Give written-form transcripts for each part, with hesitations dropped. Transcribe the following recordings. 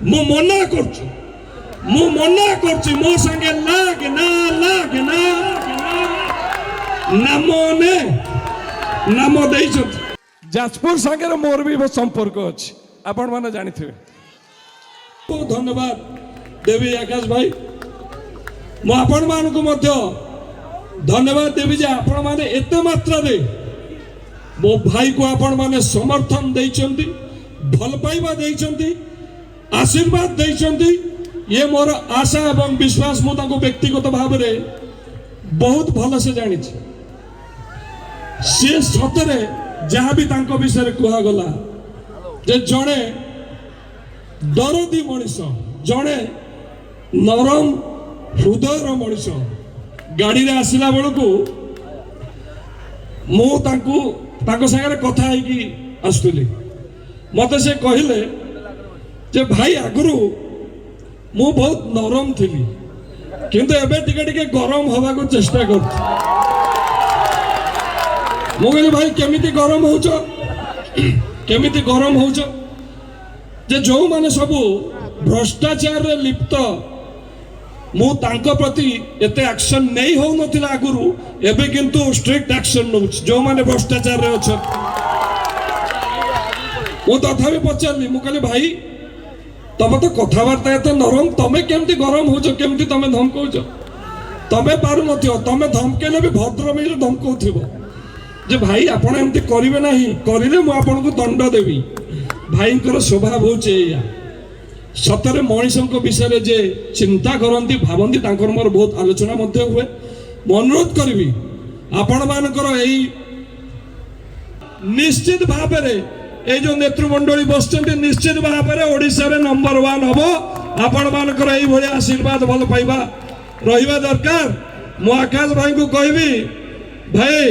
मु मना करछु मो संगे लाग ना नाम देइछत जाजपुर संगे मोर भी संपर्क अछि आपण माने जानिथिबे। बहुत धन्यवाद देवी आकाश भाई मु आपण मानकु मध्य धन्यवाद देवी जे आपण माने एते मात्रा रे मो भाई को आपण माने समर्थन देइछंती भल पाइबा देइछंती आशीर्वाद देइछंती ये मोर आशा एवं विश्वास मु ताको व्यक्तिगत भाव रे बहुत भल से जानि छी से सतरे जहाँ भी तांको विषय कुहा गला जे जणे दरदी मनीष जणे नरम हृदयर मनीष गाड़ी रे आसिला बेलू मु तांको संगे कथा है आसुली मत से कहले जे भाई आगुरु मु बहुत नरम थी किंतु एबे टिके टिके गरम हवा को चेष्टा कर मु कहली भाई केमिति गरम होउछ केमिति गरम होउछ जे जो माने सब भ्रष्टाचार रे लिप्त मु तांको प्रति एते एक्शन नहीं हो नथिला आगुरु एबे किंतु स्ट्रिक्ट एक्शन नउछ जो माने भ्रष्टाचार रे अछ मु तथापि पचारली मु कहली भाई तब तो कथबार्ता एत नरम तमें केमती गरम हो केमती तमें धमकाउछ तमें पारु नथियो तमें धमकेले भी भद्र में धमकाउथिबो जे भाई आपण एमती करिवे नाही करिले मु आपन को दंड देबी भाई कर स्वभाव होचे या सतरे मनीषों विषय जे चिंता करती भावती तांकर मोर बहुत आलोचना मध्य हुए मु अनुरोध करी आपण मानकर एई निश्चित भाव ए जो नेतृमंडली बसचंती निश्चित भाव में ओडिशा रे नंबर 1 हबो आपण मानकर एई भली आशीर्वाद भल पाइबा रहिबा दरकार मु आकाश भाई को कहबी भाई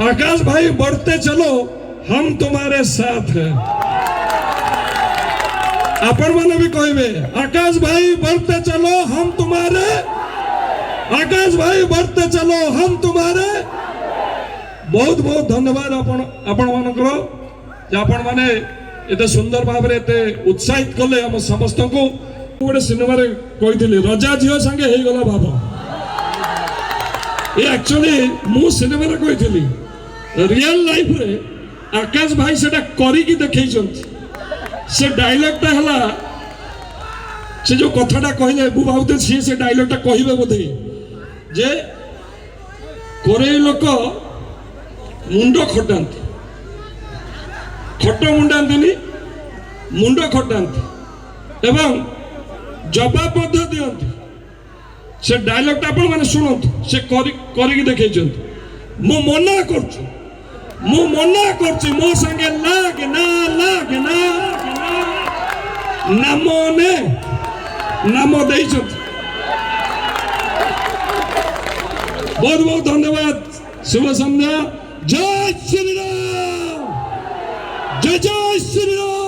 आकाश भाई बढ़ते चलो हम तुम्हारे साथ हैं आपण माने भी कहबे आकाश भाई बढ़ते चलो हम तुम्हारे आकाश भाई बढ़ते चलो हम तुम्हारे बहुत बहुत धन्यवाद आपण मानकर आपण माने एते सुंदर भाव रे एते उत्साहित कले हम समस्त को गोटे सिनेमा रे कहिथिले रजा झियो संगे हे गला भाव ए एक्चुअली मु सिनेमा रे कहिथिली रियल लाइफ रे आकाश भाई सेटा करी की देखै छथि से डायलॉग ता हला से जो कथाटा कहले बु भाउते से डायलॉग ता कहिबे बोधे जे कोरे लोक मुंडो खटांती खट मुंडांती मुंड खटांती एवं जवाब मध्य दियंती से डायलॉग ता आपण माने सुनंतु से करी देखै छथि मु मना करछि मो संगे लाग ना नाम देइछथि बहुत बहुत धन्यवाद शुभ संध्या जय श्री राम जय जय श्री राम।